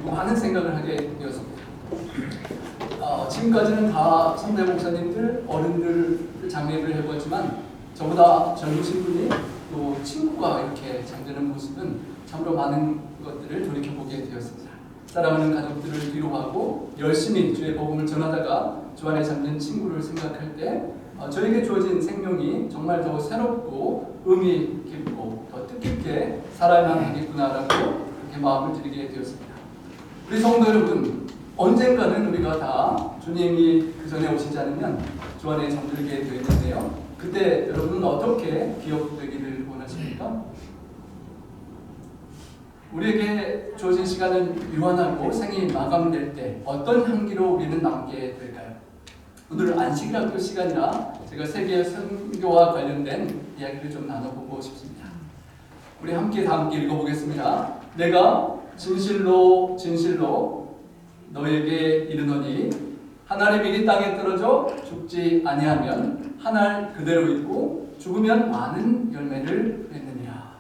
많은 생각을 하게 되었습니다. 지금까지는 다 선배 목사님들, 어른들 장례를 해보았지만 저보다 젊으신 분이 또 친구가 이렇게 잠드는 모습은 참으로 많은 것들을 돌이켜보게 되었습니다. 사랑하는 가족들을 뒤로하고 열심히 주의 복음을 전하다가 주 안에 잠든 친구를 생각할 때 저에게 주어진 생명이 정말 더 새롭고 의미 깊고 더 뜻깊게 살아야만 하겠구나라고 그렇게 마음을 드리게 되었습니다. 우리 성도 여러분, 언젠가는 우리가 다 주님이 그 전에 오시지 않으면 주 안에 잠들게 되어 있는데요. 그때 여러분은 어떻게 기억되기를 원하십니까? 우리에게 주어진 시간은 유한하고 생이 마감될 때 어떤 향기로 우리는 남게 될까요? 오늘 안식일학교 시간이라 제가 세계 선교와 관련된 이야기를 좀 나눠보고 싶습니다. 우리 함께 다 함께 읽어보겠습니다. 내가 진실로 진실로 너에게 이르노니 한 알이 미리 땅에 떨어져 죽지 아니하면 한 알 그대로 있고 죽으면 많은 열매를 맺느니라.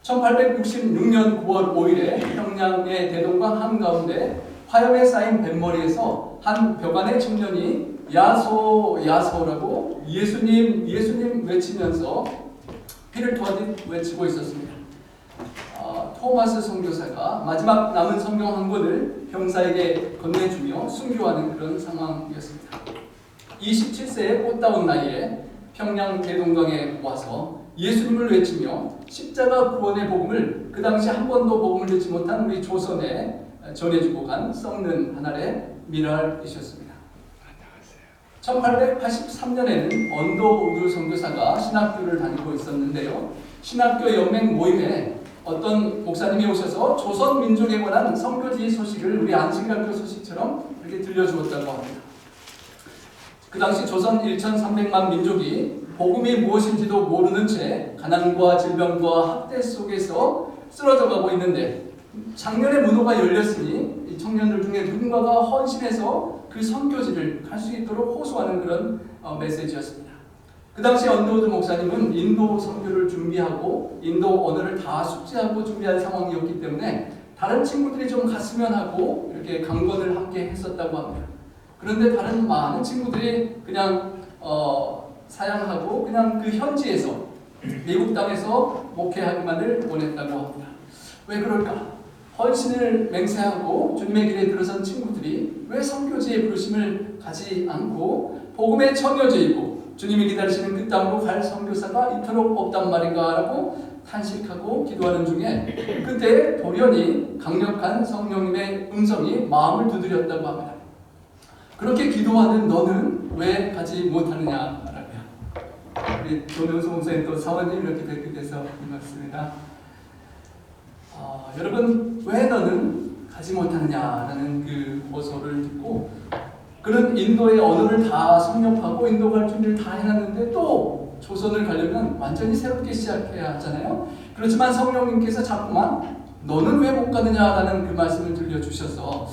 1866년 9월 5일에 평양의 대동강 한가운데 화염에 쌓인 뱃머리에서 한 벽안의 청년이 야소 야소라고 예수님 예수님 외치면서 피를 토하듯 외치고 있었습니다. 토마스 선교사가 마지막 남은 성경 한 권을 병사에게 건네주며 순교하는 그런 상황이었습니다. 27세의 꽃다운 나이에 평양 대동강에 와서 예수님을 외치며 십자가 구원의 복음을 그 당시 한 번도 복음을 듣지 못한 우리 조선에 전해주고 간 썩는 하늘의 미랄이셨습니다. 1883년에는 언도 우두 선교사가 신학교를 다니고 있었는데요. 신학교 연맹 모임에 어떤 목사님이 오셔서 조선 민족에 관한 선교지 소식을 우리 안식일학교 소식처럼 이렇게 들려주었다고 합니다. 그 당시 조선 1,300만 민족이 복음이 무엇인지도 모르는 채 가난과 질병과 학대 속에서 쓰러져가고 있는데 작년에 문호가 열렸으니 이 청년들 중에 누군가가 헌신해서 그 선교지를 갈 수 있도록 호소하는 그런 메시지였습니다. 그 당시 언더우드 목사님은 인도 선교를 준비하고 인도 언어를 다 숙지하고 준비한 상황이었기 때문에 다른 친구들이 좀 갔으면 하고 이렇게 강권을 함께 했었다고 합니다. 그런데 다른 많은 친구들이 그냥 사양하고 그냥 그 현지에서 미국 땅에서 목회하기만을 원했다고 합니다. 왜 그럴까? 헌신을 맹세하고 주님의 길에 들어선 친구들이 왜 선교지의 부르심을 가지 않고 복음의 청여제이고 주님이 기다리시는 그 땅으로 갈 선교사가 이토록 없단 말인가라고 탄식하고 기도하는 중에 그때 돌연히 강력한 성령님의 음성이 마음을 두드렸다고 합니다. 그렇게 기도하는 너는 왜 가지 못하느냐라고요. 우리 조명수 목사님 또 사원님 이렇게 뵙게 돼서 반갑습니다. 여러분, 왜 너는 가지 못하느냐라는 그 호소를 듣고 그는 인도의 언어를 다 섭렵하고 인도 갈 준비를 다 해놨는데 또 조선을 가려면 완전히 새롭게 시작해야 하잖아요. 그렇지만 성령님께서 자꾸만 너는 왜 못 가느냐라는 그 말씀을 들려주셔서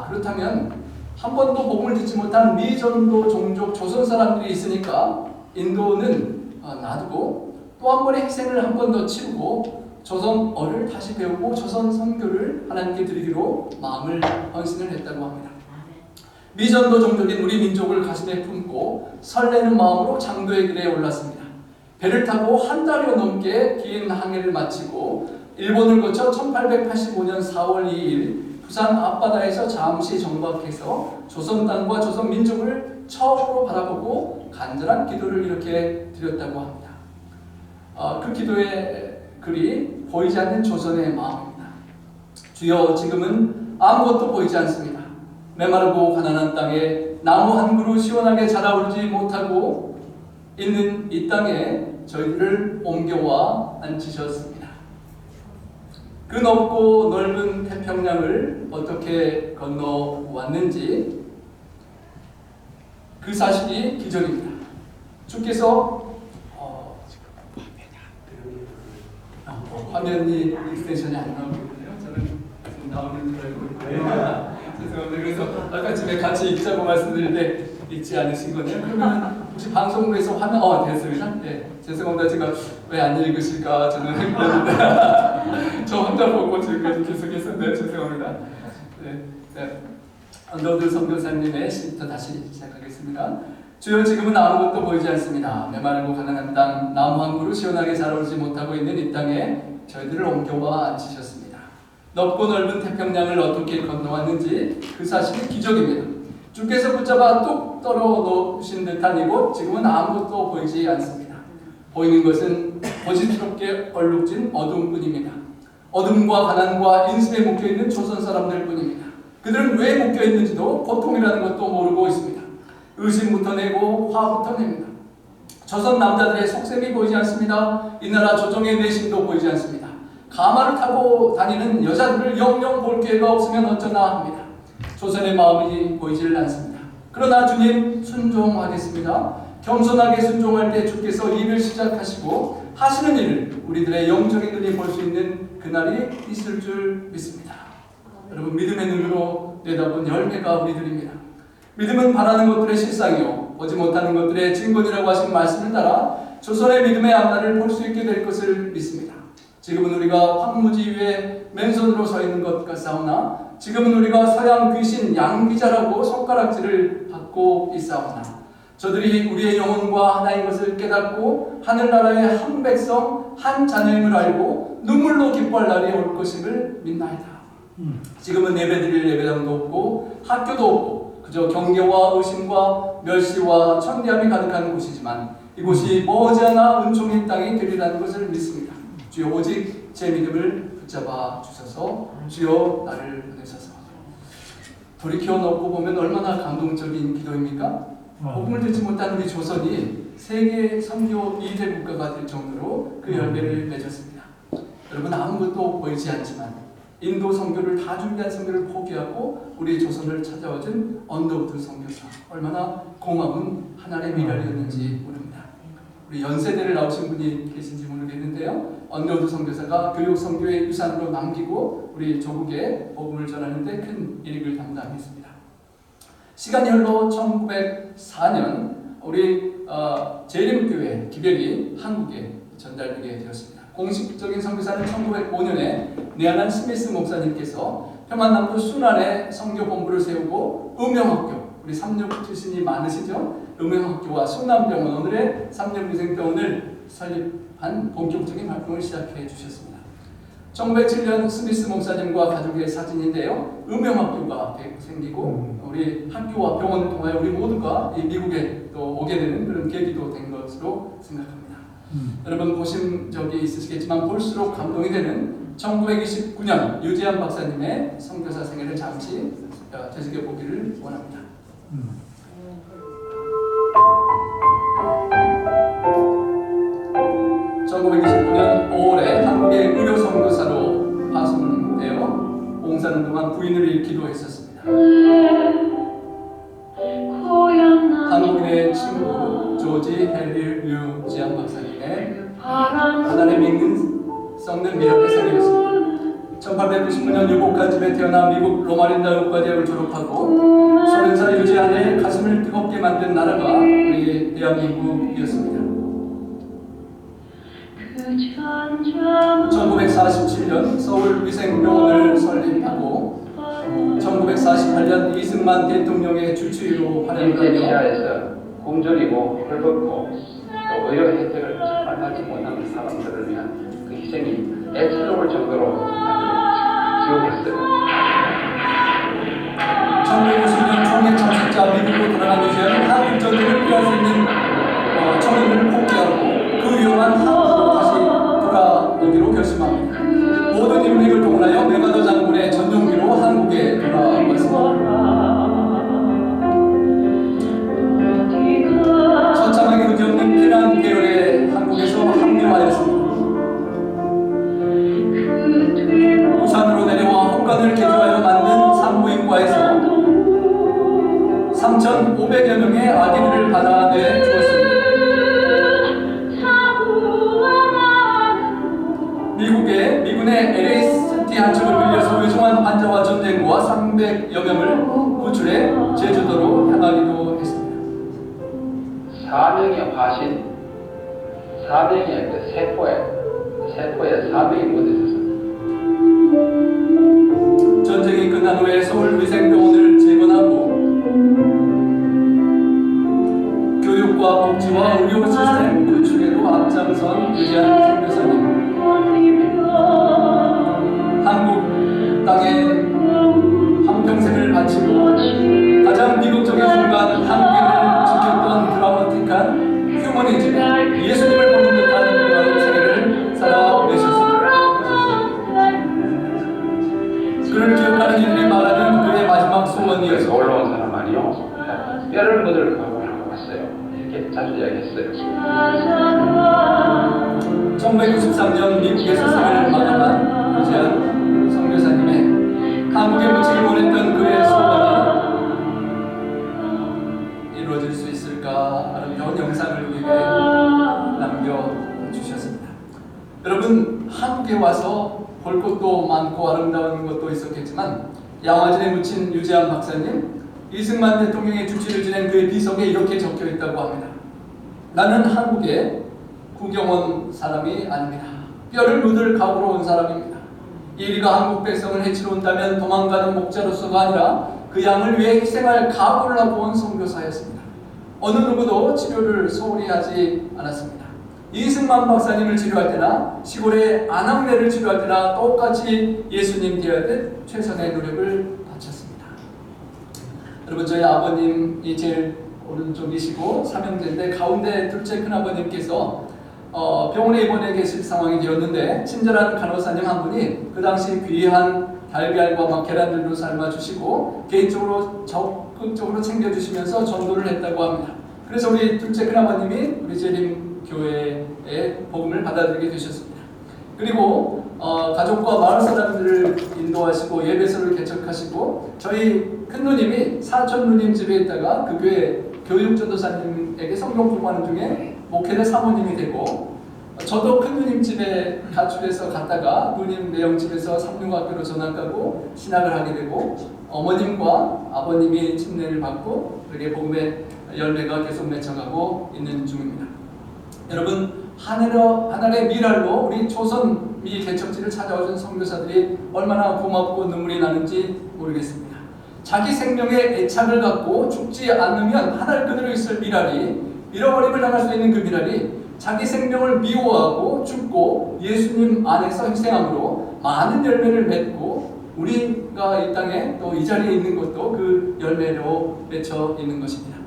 그렇다면 한 번도 복음을 듣지 못한 미전도 종족 조선 사람들이 있으니까 인도는 놔두고 또 한 번의 희생을 한 번 더 치르고 조선어를 다시 배우고 조선 선교를 하나님께 드리기로 마음을 헌신을 했다고 합니다. 미전도 종족인 우리 민족을 가슴에 품고 설레는 마음으로 장도의 길에 올랐습니다. 배를 타고 한 달여 넘게 긴 항해를 마치고 일본을 거쳐 1885년 4월 2일 부산 앞바다에서 잠시 정박해서 조선 땅과 조선 민족을 처음으로 바라보고 간절한 기도를 이렇게 드렸다고 합니다. 그 기도의 글이 보이지 않는 조선의 마음입니다. 주여, 지금은 아무것도 보이지 않습니다. 메마르고 가난한 땅에 나무 한 그루 시원하게 자라오르지 못하고 있는 이 땅에 저희들을 옮겨와 앉히셨습니다. 그 넓고 넓은 태평양을 어떻게 건너왔는지 그 사실이 기적입니다. 주께서 화면이 익스텐션이 안 나오거든요. 저는 나오는 줄 알고 있고요. 죄송합니다. 그래서 아까 집에 같이 읽자고 말씀드릴 때 읽지 않으신 거네요. 그러면 혹시 방송국에서 화면 됐습니다. 네, 죄송합니다. 제가 왜 안 읽으실까 저는 했는데 저 혼자 보고 지금까지 계속해서 네, 죄송합니다. 네, 네. 언더우드 선교사님의 시부터 다시 시작하겠습니다. 주여 지금은 아무것도 보이지 않습니다. 메마르고 가난한 땅, 나무 한 그루 시원하게 자라오지 못하고 있는 이 땅에 저희들을 옮겨와 앉히셨습니다. 넓고 넓은 태평양을 어떻게 건너왔는지 그 사실이 기적입니다. 주께서 붙잡아 뚝 떨어 놓으신 듯한 이곳, 지금은 아무것도 보이지 않습니다. 보이는 것은 거짓스럽게 얼룩진 어둠뿐입니다. 어둠과 가난과 인습에 묶여있는 조선 사람들 뿐입니다. 그들은 왜 묶여있는지도 고통이라는 것도 모르고 있습니다. 의심부터 내고 화부터 냅니다. 조선 남자들의 속셈이 보이지 않습니다. 이 나라 조정의 내심도 보이지 않습니다. 가마를 타고 다니는 여자들을 영영 볼 기회가 없으면 어쩌나 합니다. 조선의 마음이 보이질 않습니다. 그러나 주님 순종하겠습니다. 겸손하게 순종할 때 주께서 일을 시작하시고 하시는 일을 우리들의 영적인 눈이 볼 수 있는 그날이 있을 줄 믿습니다. 여러분, 믿음의 눈으로 내다본 열매가 우리들입니다. 믿음은 바라는 것들의 실상이요 보지 못하는 것들의 증거이라고 하신 말씀을 따라 조선의 믿음의 앞날을 볼 수 있게 될 것을 믿습니다. 지금은 우리가 황무지 위에 맨손으로 서 있는 것 같사오나 지금은 우리가 서양 귀신 양귀자라고 손가락질을 받고 있사오나 저들이 우리의 영혼과 하나인 것을 깨닫고 하늘나라의 한 백성 한 자녀임을 알고 눈물로 기뻐할 날이 올 것임을 믿나이다. 지금은 예배드릴 예배당도 없고 학교도 없고 그저 경계와 의심과 멸시와 천대함이 가득한 곳이지만 이곳이 머지않아 은총의 땅이 되리라는 것을 믿습니다. 주여 오직 제 믿음을 붙잡아 주셔서 주여 나를 보내셔서. 돌이켜 놓고 보면 얼마나 감동적인 기도입니까? 복음을 듣지 못한 우리 조선이 세계 선교 2대 국가가 될 정도로 그 열매를 맺었습니다. 여러분, 아무것도 보이지 않지만 인도 선교를 다 준비한 선교를 포기하고 우리 조선을 찾아와준 언더우드 선교사, 얼마나 고마운 하나님의 미랄이었는지 모릅니다. 우리 연세대를 나오신 분이 계신지 모르겠는데요, 언더우드 선교사가 교육 선교의 유산으로 남기고 우리 조국에 복음을 전하는데 큰 일익을 담당했습니다. 시간이 흘러 1904년 우리 재림교회 기별이 한국에 전달되게 되었습니다. 공식적인 선교사는 1905년에 내한한 스미스 목사님께서 평안남도 순안에 선교본부를 세우고 음영학교, 우리 삼육 출신이 많으시죠? 음영학교와 순남병원, 오늘의 삼육위생병원을 설립한 본격적인 활동을 시작해 주셨습니다. 1907년 스미스 목사님과 가족의 사진인데요, 음영학교가 생기고 우리 학교와 병원을 통하여 우리 모두가 이 미국에 또 오게 되는 그런 계기도 된 것으로 생각합니다. 여러분 보신 적이 있으시겠지만 볼수록 감동이 되는 1929년 유재한 박사님의 선교사 생애를 잠시 되새겨 보기를 원합니다. 1929년 5월에 한국의 의료 선교사로 파송되어 봉사하는 동안 부인을 잃기도 했었습니다. 한국인의 친구 조지 헨리 류 지안 박사님의 하나님 믿는 썩는 미력의 생애였습니다. 1899년 유복한 집에 태어나 미국 로마린다 의과대학을 졸업하고 30살 유지안의 가슴을 뜨겁게 만든 나라가 우리 대한민국이었습니다. 1947년 서울위생병원을 설립하고 1948년 이승만 대통령의 주치의로 활약을 하며 시야에서 굶주리고 헐벗고 또 의료 혜택을 정말 받지 못하는 사람들을 위한 그 희생이 애처로울 정도로 지옥했어요. 1950년 총회 참석자 미국으로 돌아간 유지아는 한국 전쟁을 피할 수 있는 청년을 포기하고 그 위험한 한국으로 다시 돌아오기로 결심합니다. 모든 인맥을 동원하여 메가더 장군의 전용기로 한국에 돌아왔습니다. 처참하게 의지없는 피난 계열에 한국에서 합류하였습니다. 부산으로 내려와 홍관을 개조하여 만든 산부인과에서 3,500여 명의 아기들을 받아내 주었습니다. 미군의 LACT 한척을 빌려서 의중한 환자와 전쟁과 300여 명을 구출해 제주도로 향하기도 했습니다. 사명의 화신, 사명의 그 세포에 사명이 묻어 있었습니다. 전쟁이 끝난 후에 서울위생병원을 재건하고 교육과 복지와 의료 시스템 구축에도 앞장선 위대한 선교사님, 한국 땅에 한평생을 바치고 가장 비극적인 순간 한국인을 지켰던 드라마틱한 휴머니즘에 예수님을 보는 듯한 그런 생애를 살아내셨습니다. 그를 기억하는 이들이 말하는 그의 마지막 소원이었습니다. 올라온 사람 말이요, 뼈를 묻을 각오를 하고 왔어요. 이렇게 자주 이야기했어요. 1993년 미국에서 생을 마감한 유재한 선교사님의 한국에 묻히길 원했던 그의 소원이 이루어질 수 있을까 아름다운 영상을 우리에게 남겨주셨습니다. 여러분, 한국에 와서 볼 것도 많고 아름다운 것도 있었겠지만 양화진에 묻힌 유재한 박사님, 이승만 대통령의 주치를 지낸 그의 비석에 이렇게 적혀 있다고 합니다. 나는 한국에 구경 온 사람이 아닙니다. 뼈를 묻을 각오로 온 사람입니다. 이리가 한국 백성을 해치러 온다면 도망가는 목자로서가 아니라 그 양을 위해 희생할 각오를 하고 온 선교사였습니다. 어느 누구도 치료를 소홀히 하지 않았습니다. 이승만 박사님을 치료할 때나 시골의 안악내를 치료할 때나 똑같이 예수님 대하듯 최선의 노력을 바쳤습니다. 여러분, 저희 아버님이 제일 오른쪽이시고 삼형제인데 가운데 둘째 큰아버님께서 병원에 입원해 계실 상황이 되었는데 친절한 간호사님 한 분이 그 당시 귀한 달걀과 막 계란들도 삶아주시고 개인적으로 적극적으로 챙겨주시면서 전도를 했다고 합니다. 그래서 우리 둘째 큰아버님이 우리 재림교회의 복음을 받아들이게 되셨습니다. 그리고 가족과 마을 사람들을 인도하시고 예배소를 개척하시고 저희 큰누님이 사촌 누님 집에 있다가 그 교회 교육전도사님에게 성경 공부하는 중에 목회대 사모님이 되고 저도 큰누님 집에 가출해서 갔다가 누님 매형 집에서 삼륜학교로 전학 가고 신학을 하게 되고 어머님과 아버님이 침례를 받고 그렇게 복음의 열매가 계속 맺혀가고 있는 중입니다. 여러분, 하늘의 미랄로 우리 조선 미 개척지를 찾아오신 선교사들이 얼마나 고맙고 눈물이 나는지 모르겠습니다. 자기 생명에 애착을 갖고 죽지 않으면 하늘 그대로 있을 미랄이, 잃어버림을 당할 수 있는 그 미랄이 자기 생명을 미워하고 죽고 예수님 안에서 희생함으로 많은 열매를 맺고 우리가 이 땅에 또 이 자리에 있는 것도 그 열매로 맺혀 있는 것입니다.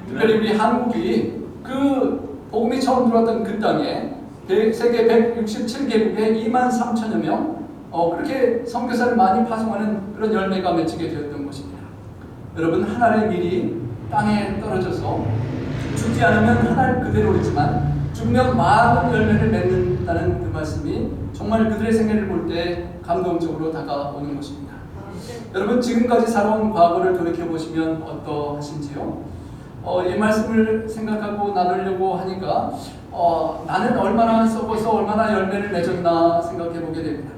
특별히 우리 한국이 그 복음이 처음 들어왔던 그 땅에 세계 167개국에 23,000여 명 그렇게 선교사를 많이 파송하는 그런 열매가 맺히게 되었던 것입니다. 여러분, 하늘의 밀이 땅에 떨어져서 죽지 않으면 하늘 그대로이지만 죽으면 많은 열매를 맺는다는 그 말씀이 정말 그들의 생애를 볼 때 감동적으로 다가오는 것입니다. 여러분, 지금까지 살아온 과거를 돌이켜보시면 어떠하신지요? 이 말씀을 생각하고 나누려고 하니까 나는 얼마나 썩어서 얼마나 열매를 맺었나 생각해 보게 됩니다.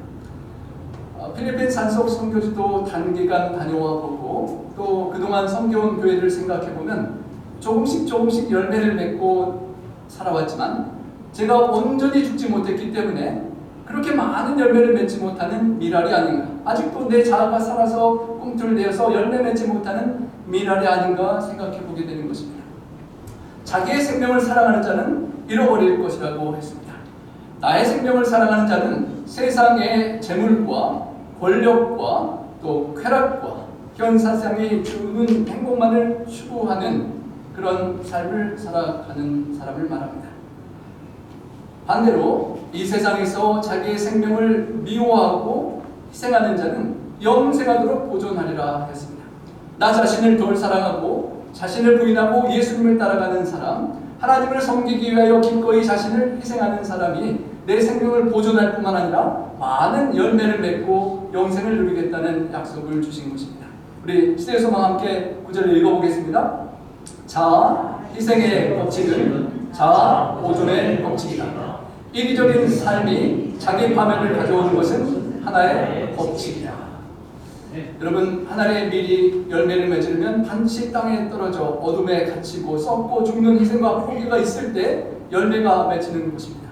필리핀 산속 선교지도 단기간 다녀와 보고 또 그동안 섬겨온 교회를 생각해 보면 조금씩 열매를 맺고 살아왔지만 제가 온전히 죽지 못했기 때문에 그렇게 많은 열매를 맺지 못하는 미랄이 아닌가, 아직도 내 자아가 살아서 꿈틀대어서 열매 맺지 못하는 미랄이 아닌가 생각해 보게 되는 것입니다. 자기의 생명을 사랑하는 자는 잃어버릴 것이라고 했습니다. 나의 생명을 사랑하는 자는 세상의 재물과 권력과 또 쾌락과 현 세상이 주는 행복만을 추구하는 그런 삶을 살아가는 사람을 말합니다. 반대로 이 세상에서 자기의 생명을 미워하고 희생하는 자는 영생하도록 보존하리라 했습니다. 나 자신을 덜 사랑하고 자신을 부인하고 예수님을 따라가는 사람, 하나님을 섬기기 위하여 기꺼이 자신을 희생하는 사람이 내 생명을 보존할 뿐만 아니라 많은 열매를 맺고 영생을 누리겠다는 약속을 주신 것입니다. 우리 시대소망 함께 구절을 읽어보겠습니다. 자아 희생의 법칙은 자아 보존의 법칙이다. 이기적인 삶이 자기 파멸을 가져오는 것은 하나의 법칙이다. 여러분, 하나의 밀이 열매를 맺으려면 반드시 땅에 떨어져 어둠에 갇히고 썩고 죽는 희생과 포기가 있을 때 열매가 맺히는 것입니다.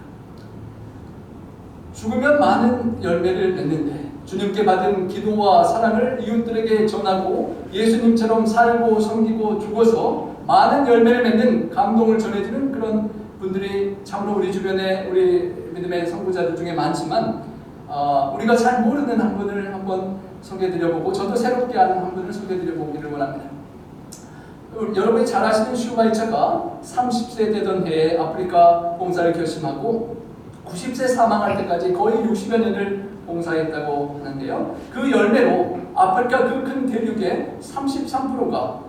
죽으면 많은 열매를 맺는데 주님께 받은 기도와 사랑을 이웃들에게 전하고 예수님처럼 살고 섬기고 죽어서 많은 열매를 맺는 감동을 전해주는 그런 분들이 참으로 우리 주변에 우리 믿음의 선구자들 중에 많지만 우리가 잘 모르는 한 분을 한번 소개해드려보고 저도 새롭게 아는 한 분을 소개해드려보기를 원합니다. 여러분이 잘 아시는 슈바이처가 30세 되던 해에 아프리카 봉사를 결심하고 90세 사망할 때까지 거의 60여 년을 봉사했다고 하는데요. 그 열매로 아프리카 그 큰 대륙의 33%가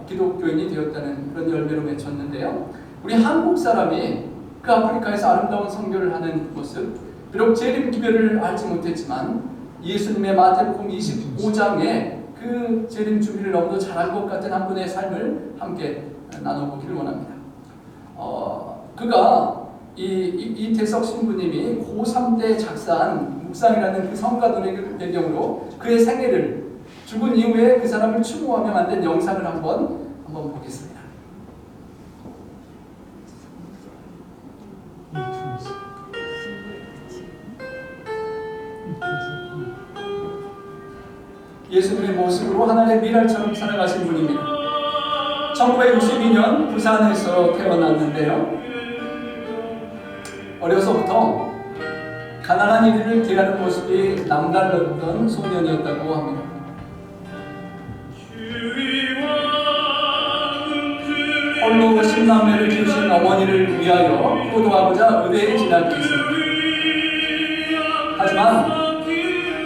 기독교인이 되었다는 그런 열매로 맺혔는데요. 우리 한국 사람이 그 아프리카에서 아름다운 선교를 하는 모습, 비록 재림 기별을 알지 못했지만 예수님의 마태복음 25장에 그 재림 준비를 너무도 잘할 것 같은 한 분의 삶을 함께 나눠보기를 원합니다. 그가 이태석 신부님이 고3 때 작사한 묵상이라는 그 성가도를 배경으로 그의 생애를 죽은 이후에 그 사람을 추모하며 만든 영상을 한번 보겠습니다. 예수님의 모습으로 하나님의 미랄처럼 살아가신 분입니다. 1962년 부산에서 태어났는데요. 어려서부터 가난한 이들을 대하는 모습이 남달랐던 소년이었다고 합니다. 홀로 10남매를 키우신 어머니를 위하여 효도하고자 의대에 진학했습니다. 하지만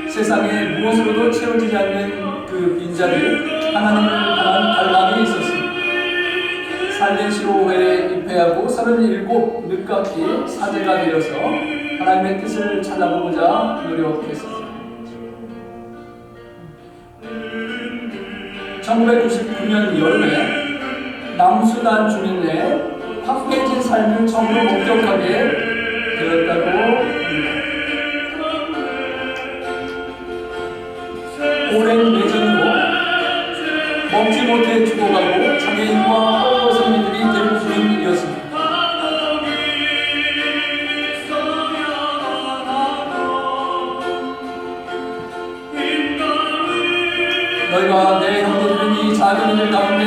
세상에 무엇으로도 채워지지 않는 그 빈자리에 하나님을 향한 갈망이 있었습니다. 살린시로회에 입회하고 37 늦깎이 사제가 되어서 하나님의 뜻을 찾아보고자 노력했습니다. 1999년 여름에 남수단 주민의 황폐해진 삶을 처음으로 목격하게 되었다고 합니다. 오랜 내전으로 먹지 못해 죽어가고 장애인과 헐벗은 이들이 대부분이었습니다. 너희가 내 형제들은 이 작은 이들 가운데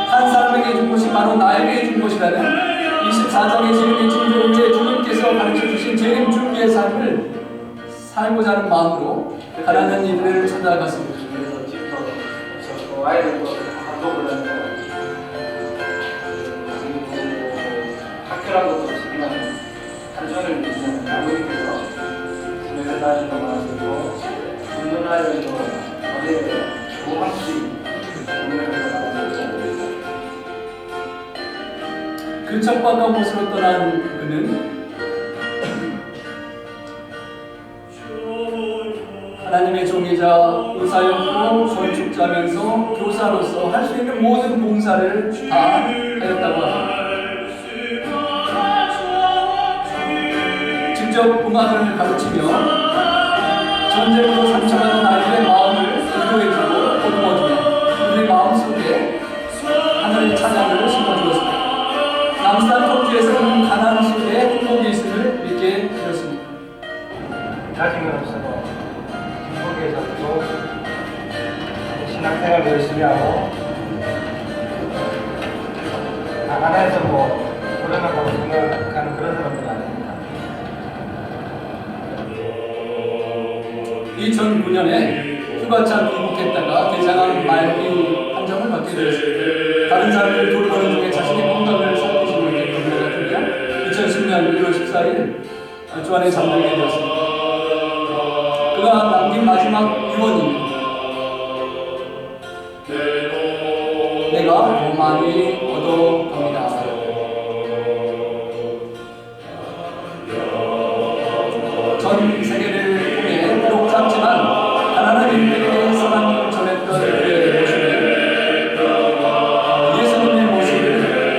한 사람에게 준 것이 바로 나에게 준 것이라는 24장의 재림의 징조를 위해 주님께서 가르쳐주신 재림 준비의 삶을 살고자 하는 마음으로 가난한 이들을 찾아갔습니다. 그래서 집도 없었고 아이들도 한복을 하고 학교란 것도 없이 그냥 한전을 그냥 나무님께서 집에서 다니는 거 가지고 죽는 아이들도 어디에 조금씩 그 척박한 곳으로 떠난 그는 하나님의 종이자 의사였고 건축자면서 교사로서 할 수 있는 모든 봉사를 다 하였다고 합니다. 직접 음악을 가르치며 전쟁으로 상처받은 아이들의 마음을 위로해주고 보듬어주며 그들의 마음속에 하늘의 찬양을 심어주었습니다. 남산 토지에서는 가난 속에 행복이 있음을 믿게 되었습니다. 나중에 없어도 중국에서도 신학생활 열심히 하고 하나에서 뭐 불행하다고 생각하는 그런 사람들은 아닙니다. 2009년에 휴가차 귀국했다가 대장암 말기 판정을 받게 되었습니다. 다른 사람들 돌보는 중에 자신의 건강을 살피지 못했던 것 같은데요. 2010년 1월 14일 주안에 잠들게 되었습니다. 그가 남긴 마지막 유언입니다. 내가 더 많이 얻어갑니다. 전 세계를 통해 비록 작지만 가난한 인들에게 사랑을 전했던 그의 모습을 예수님의 모습을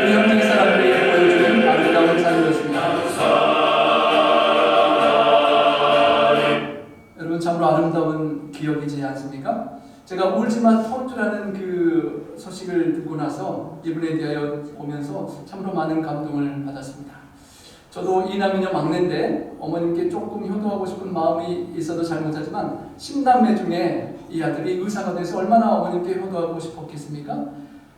우리 현지 사람들에게 보여주는 아름다운 삶이었습니다. 여러분 참으로 아름다운 기억이지 않습니까? 제가 울지만 터주라는 그 소식을 듣고 나서 이분에 대하여 보면서 참으로 많은 감동을 받았습니다. 저도 이남이녀 막내인데 어머님께 조금 효도하고 싶은 마음이 있어도 잘못하지만 10남매 중에 이 아들이 의사가 돼서 얼마나 어머님께 효도하고 싶었겠습니까?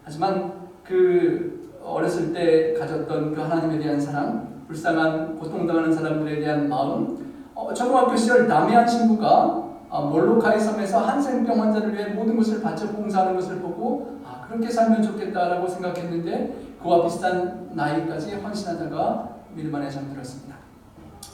하지만 그 어렸을 때 가졌던 그 하나님에 대한 사랑, 불쌍한 고통당하는 사람들에 대한 마음, 초등학교 시절 남해안 신부가 몰로카이 섬에서 한센병 환자를 위해 모든 것을 바쳐 봉사하는 것을 보고 그렇게 살면 좋겠다라고 생각했는데 그와 비슷한 나이까지 헌신하다가 밀반에 잠들었습니다.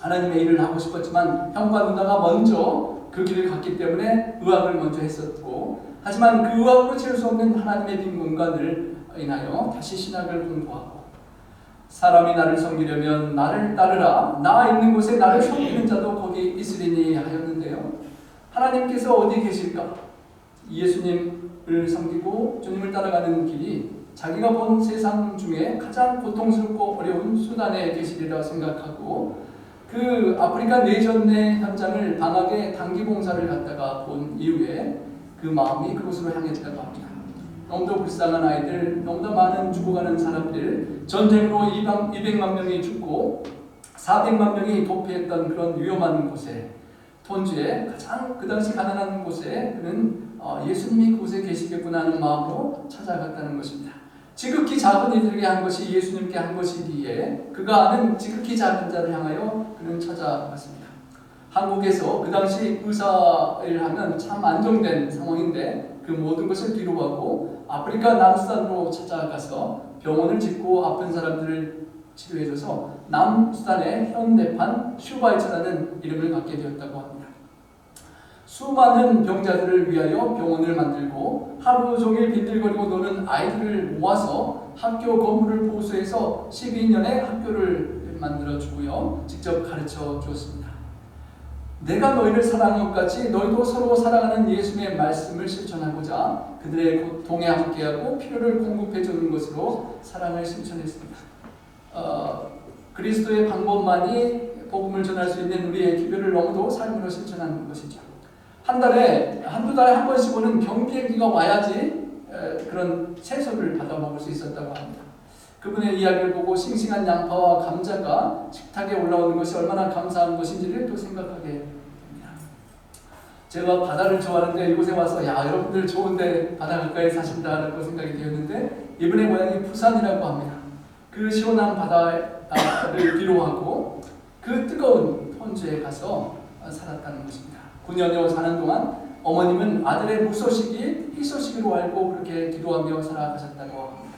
하나님의 일을 하고 싶었지만 형과 누나가 먼저 그 길을 갔기 때문에 의학을 먼저 했었고, 하지만 그 의학으로 채울 수 없는 하나님의 빈 공간을 인하여 다시 신학을 공부하고, 사람이 나를 섬기려면 나를 따르라, 나 있는 곳에 나를 섬기는 자도 거기 있으리니 하였는데요. 하나님께서 어디 계실까? 예수님을 섬기고 주님을 따라가는 길이 자기가 본 세상 중에 가장 고통스럽고 어려운 수단에 계시리라 생각하고, 그 아프리카 내전의 현장을 방학에 단기 봉사를 갔다가 본 이후에 그 마음이 그곳으로 향했다고 합니다. 너무도 불쌍한 아이들, 너무도 많은 죽어가는 사람들, 전쟁으로 200만 명이 죽고 400만 명이 도피했던 그런 위험한 곳에, 톤주에 가장 그 당시 가난한 곳에 그는 예수님이 그곳에 계시겠구나 하는 마음으로 찾아갔다는 것입니다. 지극히 작은 이들에게 한 것이 예수님께 한 것이기에 그가 아는 지극히 작은 자를 향하여 그는 찾아갔습니다. 한국에서 그 당시 의사를 하면 참 안정된 상황인데 그 모든 것을 뒤로하고 아프리카 남수단으로 찾아가서 병원을 짓고 아픈 사람들을 치료해줘서 남수단의 현대판 슈바이처라는 이름을 갖게 되었다고 합니다. 수많은 병자들을 위하여 병원을 만들고 하루 종일 빈들거리고 노는 아이들을 모아서 학교 건물을 보수해서 12년의 학교를 만들어주고요, 직접 가르쳐 주었습니다. 내가 너희를 사랑한 것 같이 너희도 서로 사랑하는 예수님의 말씀을 실천하고자 그들의 고통에 함께하고 필요를 공급해 주는 것으로 사랑을 실천했습니다. 그리스도의 방법만이 복음을 전할 수 있는 우리의 기별을 너무도 삶으로 실천하는 것이죠. 한두 달에 한 번씩 오는 경비행기가 와야지 그런 채소를 받아 먹을 수 있었다고 합니다. 그분의 이야기를 보고 싱싱한 양파와 감자가 식탁에 올라오는 것이 얼마나 감사한 것인지를 또 생각하게 됩니다. 제가 바다를 좋아하는데 이곳에 와서 여러분들 좋은데 바다 가까이 사신다라고 생각이 되었는데, 이분의 고향이 부산이라고 합니다. 그 시원한 바다를 뒤로하고 그 뜨거운 톤주에 가서 살았다는 것입니다. 9년여 사는 동안 어머님은 아들의 무소식이 희소식으로 알고 그렇게 기도하며 살아가셨다고 합니다.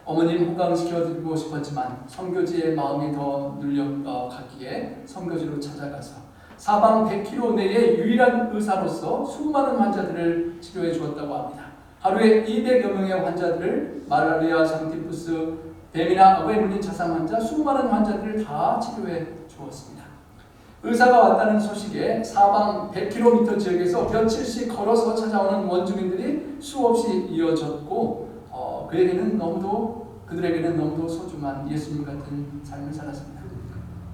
어머님 호강시켜드리고 싶었지만 선교지의 마음이 더 눌려갔기에 선교지로 찾아가서 사방 100km 내에 유일한 의사로서 수많은 환자들을 치료해 주었다고 합니다. 하루에 200여 명의 환자들을 말라리아, 장티푸스, 뱀이나 악어에 물린 자상 환자, 수많은 환자들을 다 치료해 주었습니다. 의사가 왔다는 소식에 사방 100km 지역에서 며칠씩 걸어서 찾아오는 원주민들이 수없이 이어졌고, 그들에게는 너무도 소중한 예수님 같은 삶을 살았습니다.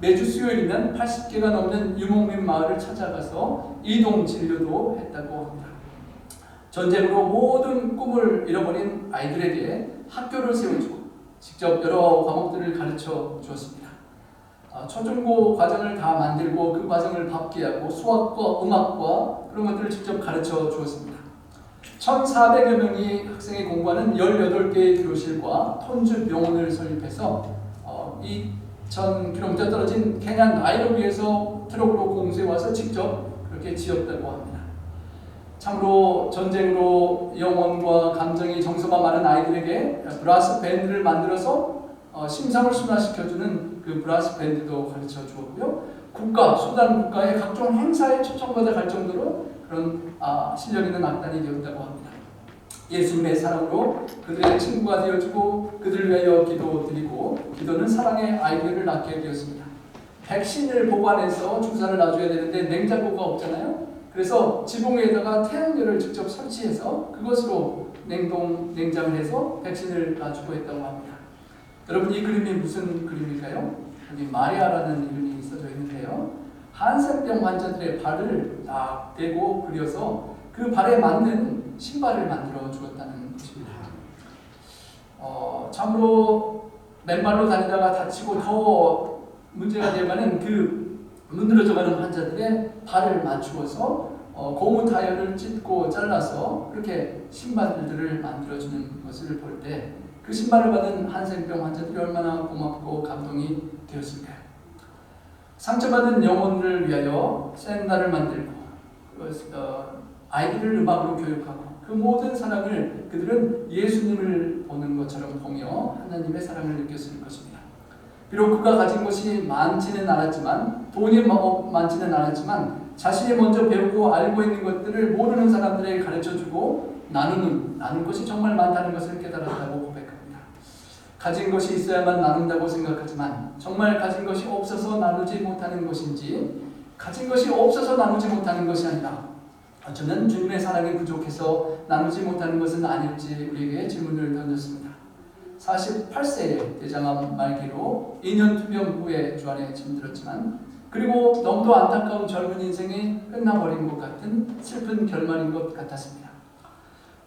매주 수요일이면 80개가 넘는 유목민 마을을 찾아가서 이동 진료도 했다고 합니다. 전쟁으로 모든 꿈을 잃어버린 아이들에게 학교를 세워주고 직접 여러 과목들을 가르쳐 주었습니다. 초중고 과정을 다 만들고 그 과정을 밟게 하고 수학과 음악과 그런 것들을 직접 가르쳐 주었습니다. 1,400여 명이 학생이 공부하는 18개의 교실과 톤주 병원을 설립해서 2,000km 떨어진 케냐 나이로비에서 트럭으로 공수해 와서 직접 그렇게 지었다고 합니다. 참으로 전쟁으로 영혼과 감정이 정서가 많은 아이들에게 브라스 밴드를 만들어서 심상을 순화시켜주는 그 브라스 밴드도 가르쳐 주었고요. 수단 국가의 각종 행사에 초청받아 갈 정도로 그런 실력 있는 악단이 되었다고 합니다. 예수님의 사랑으로 그들의 친구가 되어주고 그들을 위하여 기도드리고, 기도는 사랑의 아이들을 낳게 되었습니다. 백신을 보관해서 주사를 놔줘야 되는데 냉장고가 없잖아요. 그래서 지붕 위에다가 태양열을 직접 설치해서 그것으로 냉장을 해서 백신을 놔주고 했다고 합니다. 여러분, 이 그림이 무슨 그림일까요? 여기 마리아라는 이름이 써져 있는데요. 한센병 환자들의 발을 딱 대고 그려서 그 발에 맞는 신발을 만들어 주었다는 것입니다. 참으로 맨발로 다니다가 다치고 더 문제가 되어가는 그 문드러져가는 환자들의 발을 맞추어서 고무 타이어를 찢고 잘라서 그렇게 신발들을 만들어주는 것을 볼 때 그 신발을 받은 한센병 환자들이 얼마나 고맙고 감동이 되었을까요? 상처받은 영혼을 위하여 샌달을 만들고 아이들을 음악으로 교육하고 그 모든 사랑을 그들은 예수님을 보는 것처럼 보며 하나님의 사랑을 느꼈을 것입니다. 비록 그가 가진 것이 많지는 않았지만 돈이 많지는 않았지만 자신이 먼저 배우고 알고 있는 것들을 모르는 사람들에게 가르쳐주고 나누는 것이 정말 많다는 것을 깨달았다고 고백합니다. 가진 것이 있어야만 나눈다고 생각하지만 정말 가진 것이 없어서 나누지 못하는 것인지 가진 것이 없어서 나누지 못하는 것이 아니라 어쩌면 주님의 사랑이 부족해서 나누지 못하는 것은 아닐지 우리에게 질문을 던졌습니다. 48세의 대장암 말기로 2년 투병 후에 주안에 잠들었지만 그리고 너무도 안타까운 젊은 인생이 끝나버린 것 같은 슬픈 결말인 것 같았습니다.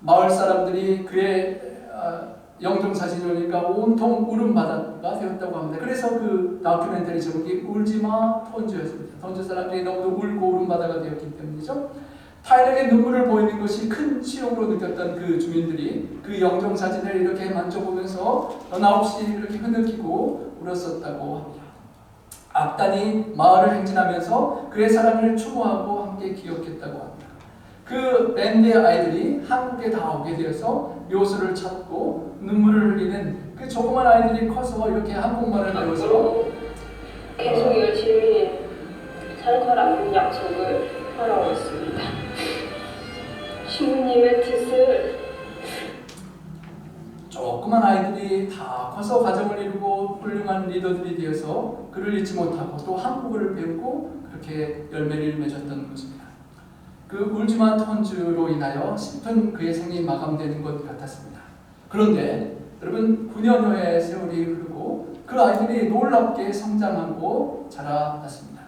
마을 사람들이 그의 영정사진을 보니까 온통 울음바다가 되었다고 합니다. 그래서 그 다큐멘터리 제목이 울지마 톤주였습니다. 톤주 사람들이 너무도 울고 울음바다가 되었기 때문이죠. 타인에게 눈물을 보이는 것이 큰 치욕으로 느꼈던 그 주민들이 그 영정사진을 이렇게 만져보면서 너나없이 이렇게 흐느끼고 울었었다고 합니다. 악단이 마을을 행진하면서 그의 사랑을 추모하고 함께 기억했다고 합니다. 그 밴드의 아이들이 한국에 다 오게 되어서 묘소를 찾고 눈물을 흘리는 그 조그만 아이들이 커서 이렇게 한국말을 배워서 계속 열심히 살 거라는 약속을 하라고 했습니다. 신부님의 뜻을 조그만 아이들이 다 커서 가정을 이루고 훌륭한 리더들이 되어서 그를 잊지 못하고 또 한국어를 배우고 그렇게 열매를 맺었던 것입니다. 그 울지마 톤주로 인하여 슬픈 그의 생이 마감되는 것 같았습니다. 그런데 여러분 9년여의 세월이 흐르고 그 아이들이 놀랍게 성장하고 자라났습니다.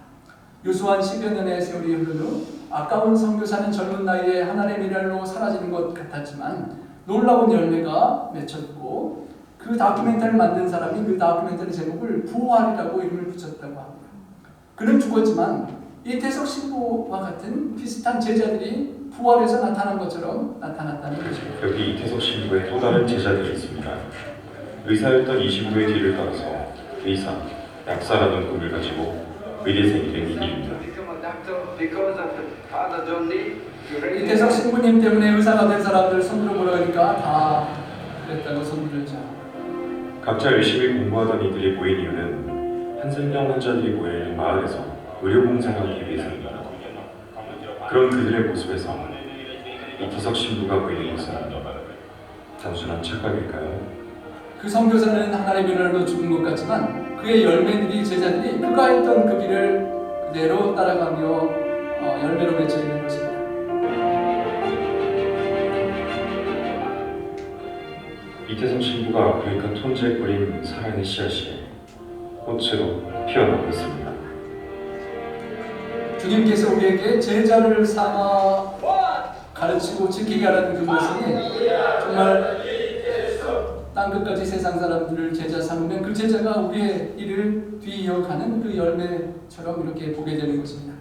유수한 10여 년의 세월이 흐른 후 아까운 선교사는 젊은 나이에 하나님의 미랄로 사라지는 것 같았지만 놀라운 열매가 맺혔고 그 다큐멘터리를 만든 사람이 그 다큐멘터리 제목을 부활이라고 이름을 붙였다고 합니다. 그는 죽었지만 이태석 신부와 같은 비슷한 제자들이 부활해서 나타난 것처럼 나타났다는 것입니다. 여기 이태석 신부의 또 다른 제자들이 있습니다. 의사였던 25의 뒤를 따라서 의사, 약사라는 꿈을 가지고 의대생이 된 이들입니다. 이태석 신부님 때문에 의사가 된 사람들 손들어 보라니까 다 그랬다고 손들죠. 각자 열심히 공부하던 이들이 모인 이유는 한센병 환자들이 모여있는 마을에서 의료봉사를 하기 위해서입니다. 그런 그들의 모습에서 이태석 신부가 보이는 것은 단순한 착각일까요? 그 선교사는 하나님의 은혜로 죽은 것 같지만 그의 열매들이 제자들이 그가 했던 그 길을 그대로 따라가며 열매로 맺혀 있는 것입니다. 이태석 신부가 아프리카 톤주에 뿌린 사랑의 씨앗이 꽃으로 피어나고 있습니다. 주님께서 우리에게 제자를 삼아 가르치고 지키게 하라는 그 말씀이 정말 땅끝까지 세상 사람들을 제자 삼으면 그 제자가 우리의 일을 뒤이어가는 그 열매처럼 이렇게 보게 되는 것입니다.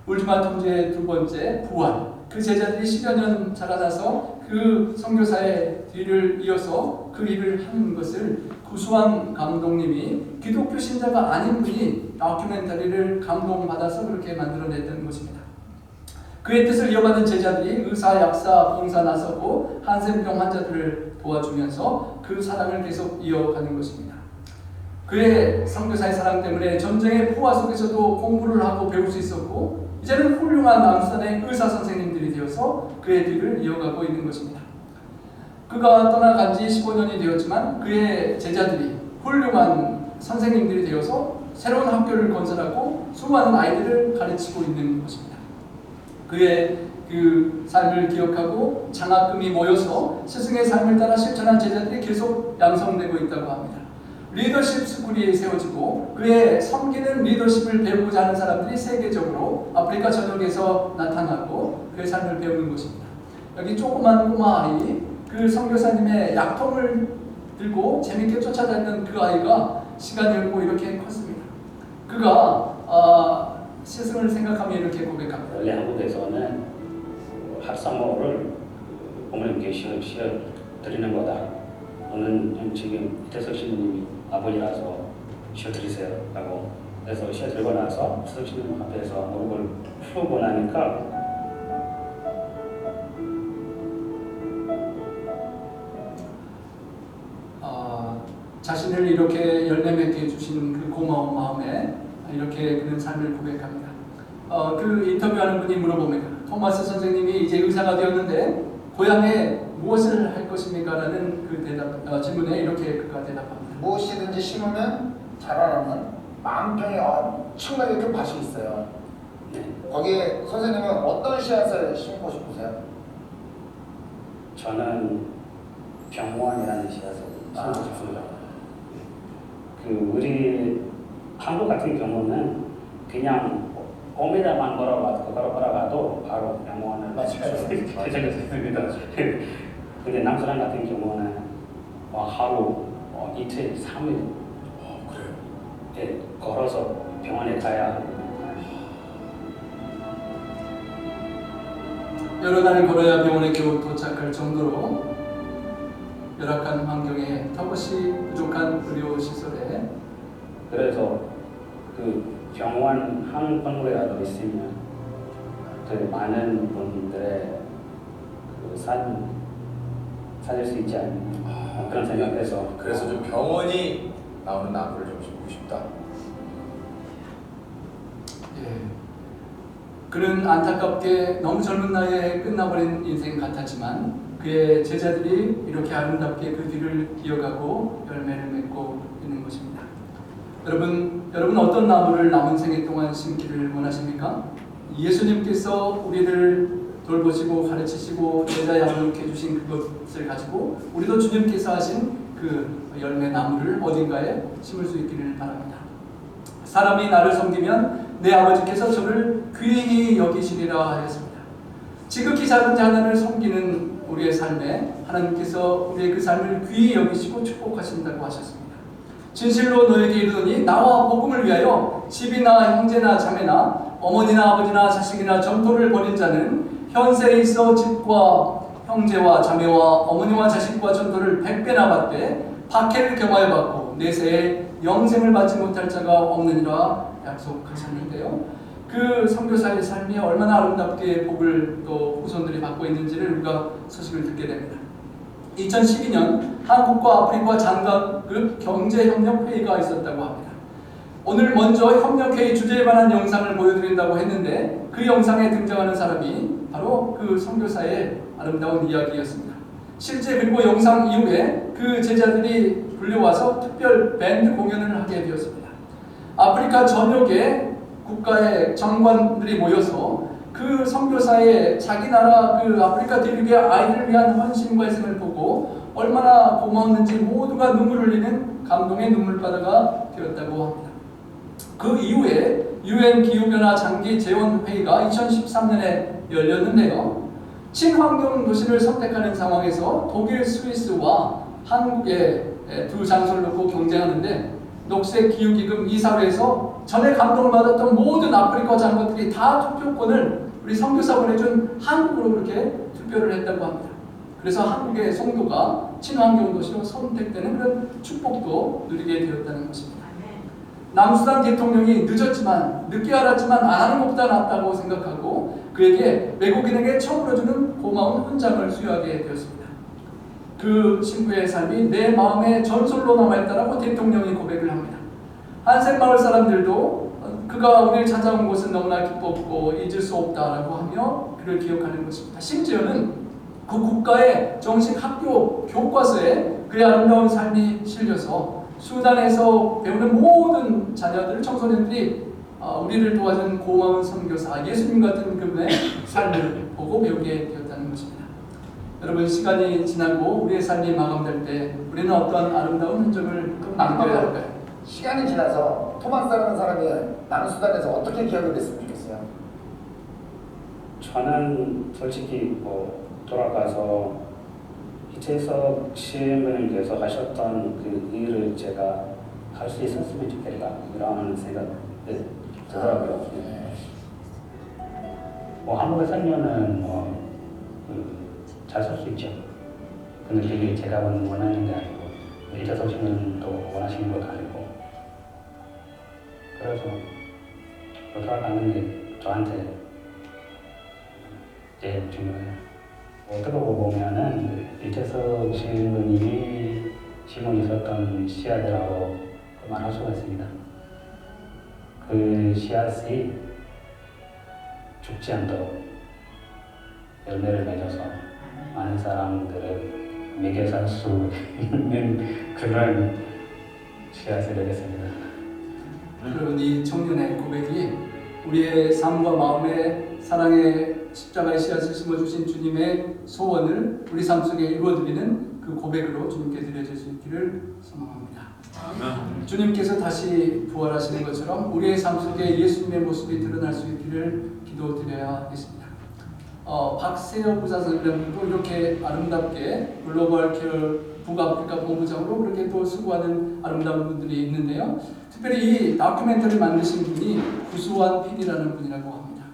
울지마 톤주의 두 번째 부활. 그 제자들이 10여 년 자라나서 그 선교사의 뒤를 이어서 그 일을 하는 것을 구수한 감독님이 기독교 신자가 아닌 분이 다큐멘터리를 감동받아서 그렇게 만들어냈던 것입니다. 그의 뜻을 이어받은 제자들이 의사, 약사, 봉사 나서고 한센병 환자들을 도와주면서 그 사랑을 계속 이어가는 것입니다. 그의 선교사의 사랑 때문에 전쟁의 포화 속에서도 공부를 하고 배울 수 있었고 이제는 훌륭한 남산의 의사 선생님들이 되어서 그의 뒤를 이어가고 있는 것입니다. 그가 떠나간 지 15년이 되었지만 그의 제자들이 훌륭한 선생님들이 되어서 새로운 학교를 건설하고 수많은 아이들을 가르치고 있는 것입니다. 그의 그 삶을 기억하고 장학금이 모여서 스승의 삶을 따라 실천한 제자들이 계속 양성되고 있다고 합니다. 리더십 스쿨이 세워지고 그의 섬기는 리더십을 배우고자 하는 사람들이 세계적으로 아프리카 전역에서 나타나고 그의 삶을 배우는 것입니다. 여기 조그만 꼬마 아이 그 선교사님의 약통을 들고 재밌게 쫓아다니는 그 아이가 시간이 흐르고 이렇게 컸습니다. 그가 스승을 생각하며 이렇게 고백합니다. 원래 한국에서는 학사모를 부모님께 시어 드리는 거다. 너는 지금 이태석 신부님이 아버지라서 시어 드리세요 라고. 그래서 시어 들고 나서 이태석 신부님 앞에서 무릎을 풀고 나니까 자신을 이렇게 열매 맺게 해주신 그 고마운 마음에 이렇게 그런 삶을 고백합니다. 그 인터뷰하는 분이 물어봅니다. 토마스 선생님이 이제 의사가 되었는데 고향에 무엇을 할 것입니까? 라는 그 질문에 이렇게 그가 대답합니다. 무엇이든지 심으면 자라나는 만평의 엄청나게 큰 밭이 있어요. 거기에 선생님은 어떤 씨앗을 심고 싶으세요? 저는 병원이라는 씨앗을 심고 싶습니다. 그 우리 한국 같은 경우는 그냥 5m만 걸어가도 바로 병원을 찾아갔습니다. 근데 남수단 같은 경우는 하루, 이틀, 3일 예, 걸어서 병원에 가야 여러 날을 걸어야 병원에 겨우 도착할 정도로 열악한 환경에 턱없이 부족한 의료시설에 그래서 그 병원 한 건물이라도 있으면 그 많은 분들의 그 삶 살릴 수 있지 않나 그런 생각에서 그래서 좀 병원이 나오는 나무를 좀 심고 싶다. 예. 그는 안타깝게 너무 젊은 나이에 끝나버린 인생 같았지만 그의 제자들이 이렇게 아름답게 그 뒤를 이어가고 열매를 맺고 있는 것입니다. 여러분 어떤 나무를 남은 생애 동안 심기를 원하십니까? 예수님께서 우리를 돌보시고 가르치시고 제자 양육해 주신 그것을 가지고 우리도 주님께서 하신 그 열매 나무를 어딘가에 심을 수 있기를 바랍니다. 사람이 나를 섬기면 내 아버지께서 저를 귀히 여기시리라 하였습니다. 지극히 작은 자 하나를 섬기는 우리의 삶에 하나님께서 우리의 그 삶을 귀히 여기시고 축복하신다고 하셨습니다. 진실로 너에게 이르노니 나와 복음을 위하여 집이나 형제나 자매나 어머니나 아버지나 자식이나 전토를 벌인 자는 현세에 있어 집과 형제와 자매와 어머니와 자식과 전토를 100배나 받되 박해를 경하여 받고 내세에 영생을 받지 못할 자가 없느니라 약속하셨는데요. 그 선교사의 삶이 얼마나 아름답게 복을 또 후손들이 받고 있는지를 우리가 소식을 듣게 됩니다. 2012년 한국과 아프리카 장관급 경제협력회의가 있었다고 합니다. 오늘 먼저 협력회의 주제에 관한 영상을 보여드린다고 했는데 그 영상에 등장하는 사람이 바로 그 선교사의 아름다운 이야기였습니다. 실제 그리고 영상 이후에 그 제자들이 불려와서 특별 밴드 공연을 하게 되었습니다. 아프리카 전역의 국가의 장관들이 모여서 그 선교사의 자기 나라 그 아프리카 대륙의 아이들을 위한 헌신과 희생을 보고 얼마나 고마웠는지 모두가 눈물을 흘리는 감동의 눈물바다가 되었다고 합니다. 그 이후에 UN 기후변화 장기 재원회의가 2013년에 열렸는데요. 친환경 도시를 선택하는 상황에서 독일, 스위스와 한국의 두 장소를 놓고 경쟁하는데 녹색 기후기금 이사회에서 전에 감동을 받았던 모든 아프리카 장관들이 다 투표권을 우리 선교사 보내준 한국으로 그렇게 투표를 했다고 합니다. 그래서 한국의 송도가 친환경 도시로 선택되는 그런 축복도 누리게 되었다는 것입니다. 남수단 대통령이 늦게 알았지만 안 하는 것보다 낫다고 생각하고 그에게 외국인에게 처음으로 주는 고마운 훈장을 수여하게 되었습니다. 그 신부의 삶이 내 마음의 전설로 남아있다라고 대통령이 고백을 합니다. 한센마을 사람들도 그가 우리를 찾아온 곳은 너무나 기뻤고 잊을 수 없다라고 하며 그를 기억하는 것입니다. 심지어는 그 국가의 정식 학교 교과서에 그의 아름다운 삶이 실려서 수단에서 배우는 모든 자녀들, 청소년들이 우리를 도와준 고마운 선교사 예수님 같은 그분의 삶을 보고 배우게 되었다는 것입니다. 여러분 시간이 지나고 우리의 삶이 마감될 때 우리는 어떤 아름다운 흔적을 남겨야 할까요? 시간이 지나서 토마스라는 사람이 남수단에서 어떻게 기억이 됐으면 좋겠어요? 저는 솔직히 돌아가서 이재석 시민께서 하셨던 그 일을 제가 할 수 있었으면 좋겠다 이런 생각이 들더라고요. 뭐 한국에 살면은 잘 살 수 있죠. 근데 그게 제가 원하는 게 아니고 이재석 시민도 원하시는 것도 아니고 그래서 돌아가는 게 저한테 제일 중요해요. 어떻게 보면은 이재석 시민이 심어 있었던 씨앗이라고 말할 수가 있습니다. 그 씨앗이 죽지 않도록 열매를 맺어서 많은 사람들을 먹여 살 수 있는 그런 씨앗이 되겠습니다. 여러분, 이 청년의 고백이 우리의 삶과 마음에 사랑의 십자가의 씨앗을 심어주신 주님의 소원을 우리 삶 속에 이루어드리는 그 고백으로 주님께 드려질 수 있기를 소망합니다. 주님께서 다시 부활하시는 것처럼 우리의 삶 속에 예수님의 모습이 드러날 수 있기를 기도드려야겠습니다. 박세혁 부사장님도 이렇게 아름답게 글로벌 케어 북아프리카 본부장으로 그렇게 또 수고하는 아름다운 분들이 있는데요. 특별히 이 다큐멘터리를 만드신 분이 구수환 PD라는 분이라고 합니다.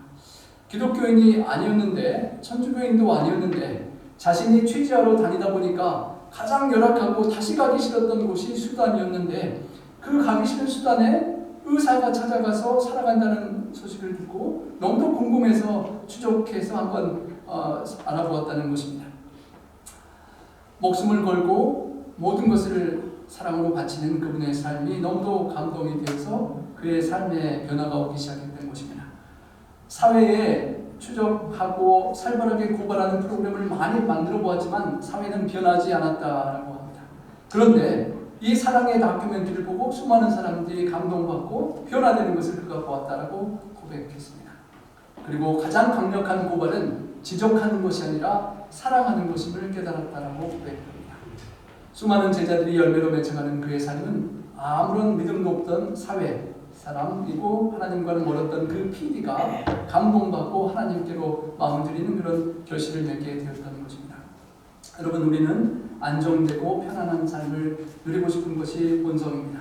기독교인이 아니었는데 천주교인도 아니었는데 자신이 취재하러 다니다 보니까 가장 열악하고 다시 가기 싫었던 곳이 수단이었는데 그 가기 싫은 수단에 의사가 찾아가서 살아간다는 소식을 듣고 너무도 궁금해서 추적해서 한번 알아보았다는 것입니다. 목숨을 걸고 모든 것을 사랑으로 바치는 그분의 삶이 너무도 감동이 되어서 그의 삶에 변화가 오기 시작했던 것입니다. 사회에 추적하고 살벌하게 고발하는 프로그램을 많이 만들어 보았지만 사회는 변하지 않았다라고 합니다. 그런데 이 사랑의 다큐멘터리를 보고 수많은 사람들이 감동받고 변화되는 것을 그가 보았다라고 고백했습니다. 그리고 가장 강력한 고발은 지적하는 것이 아니라 사랑하는 것임을 깨달았다라고 고백합니다. 수많은 제자들이 열매로 맺혀가는 그의 삶은 아무런 믿음도 없던 사회 사람이고 하나님과는 멀었던 그 PD가 감동받고 하나님께로 마음을 드리는 그런 결실을 맺게 되었다는 것입니다. 여러분, 우리는 안정되고 편안한 삶을 누리고 싶은 것이 본성입니다.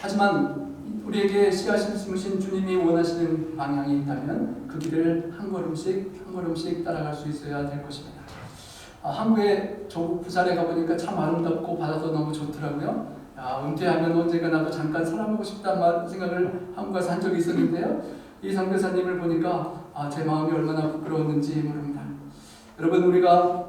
하지만 우리에게 씨앗을 심으신 주님이 원하시는 방향이 있다면 그 길을 한 걸음씩 따라갈 수 있어야 될 것입니다. 한국의 조국 부산에 가보니까 참 아름답고 바다도 너무 좋더라고요. 은퇴하면 언제가 나도 잠깐 살아보고 싶다는 생각을 한국 가서 한 적이 있었는데요. 이 선교사님을 보니까 제 마음이 얼마나 부끄러웠는지 모릅니다. 여러분, 우리가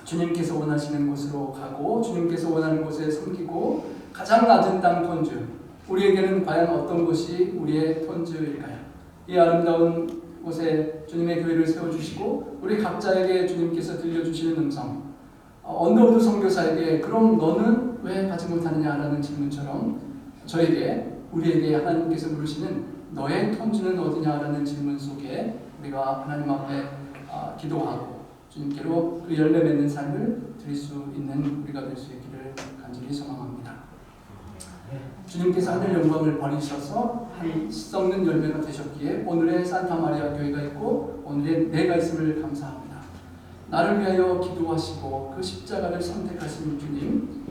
주님께서 원하시는 곳으로 가고 주님께서 원하는 곳에 섬기고 가장 낮은 땅 톤주, 우리에게는 과연 어떤 곳이 우리의 톤주일까요? 이 아름다운 곳에 주님의 교회를 세워주시고 우리 각자에게 주님께서 들려주시는 음성, 언더우드 선교사에게 그럼 너는 왜 가지 못하느냐라는 질문처럼 우리에게 하나님께서 물으시는 너의 톤주는 어디냐라는 질문 속에 우리가 하나님 앞에 기도하고 주님께로 그 열매 맺는 삶을 드릴 수 있는 우리가 될 수 있기를 간절히 소망합니다. 주님께서 하늘 영광을 버리셔서 한 썩는 열매가 되셨기에 오늘의 산타마리아 교회가 있고 오늘의 내가 있음을 감사합니다. 나를 위하여 기도하시고 그 십자가를 선택하신 주님,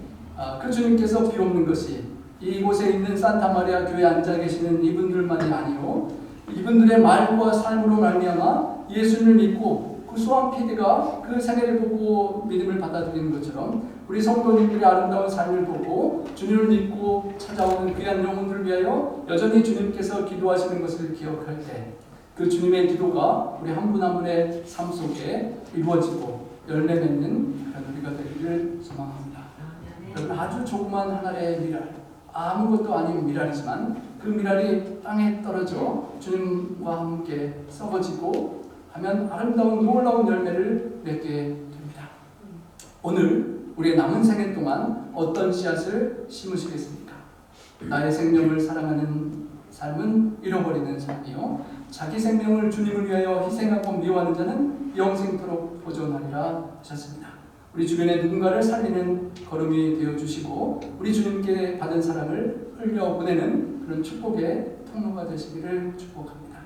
그 주님께서 비옵는 것이 이곳에 있는 산타마리아 교회에 앉아 계시는 이분들만이 아니요 이분들의 말과 삶으로 말미암아 예수님을 믿고 구수한 PD가 그 생애를 보고 믿음을 받아들이는 것처럼 우리 성도님들의 아름다운 삶을 보고 주님을 믿고 찾아오는 귀한 영혼들을 위하여 여전히 주님께서 기도하시는 것을 기억할 때 그 주님의 기도가 우리 한 분 한 분의 삶 속에 이루어지고 열매 맺는 그런 우리가 되기를 소망합니다. 여러분, 아주 조그만 하나의 미랄, 아무것도 아닌 미랄이지만 그 미랄이 땅에 떨어져 주님과 함께 썩어지고 하면 아름다운 놀라운 열매를 맺게 됩니다. 오늘 우리의 남은 생애 동안 어떤 씨앗을 심으시겠습니까? 나의 생명을 사랑하는 삶은 잃어버리는 삶이요 자기 생명을 주님을 위하여 희생하고 미워하는 자는 영생토록 보존하리라 하셨습니다. 우리 주변에 누군가를 살리는 걸음이 되어주시고 우리 주님께 받은 사랑을 흘려보내는 그런 축복의 통로가 되시기를 축복합니다.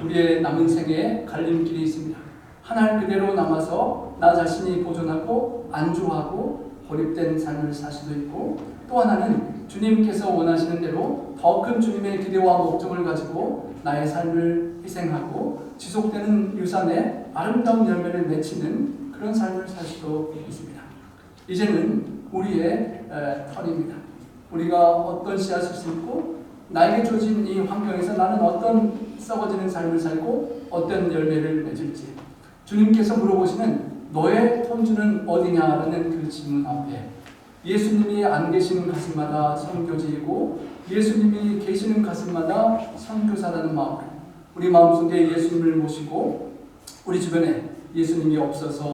우리의 남은 생에 갈림길이 있습니다. 한 알 그대로 남아서 나 자신이 보존하고 안주하고 고립된 삶을 살 수도 있고, 또 하나는 주님께서 원하시는 대로 더 큰 주님의 기대와 목적을 가지고 나의 삶을 희생하고 지속되는 유산의 아름다운 열매를 맺히는 그런 삶을 살 수도 있습니다. 이제는 우리의 턴입니다. 우리가 어떤 씨앗을 심고 나에게 주어진 이 환경에서 나는 어떤 썩어지는 삶을 살고 어떤 열매를 맺을지, 주님께서 물어보시는 너의 톤주는 어디냐라는 그 질문 앞에 예수님이 안 계시는 가슴마다 선교지이고 예수님이 계시는 가슴마다 선교사라는 마음으로 우리 마음속에 예수님을 모시고 우리 주변에 예수님이 없어서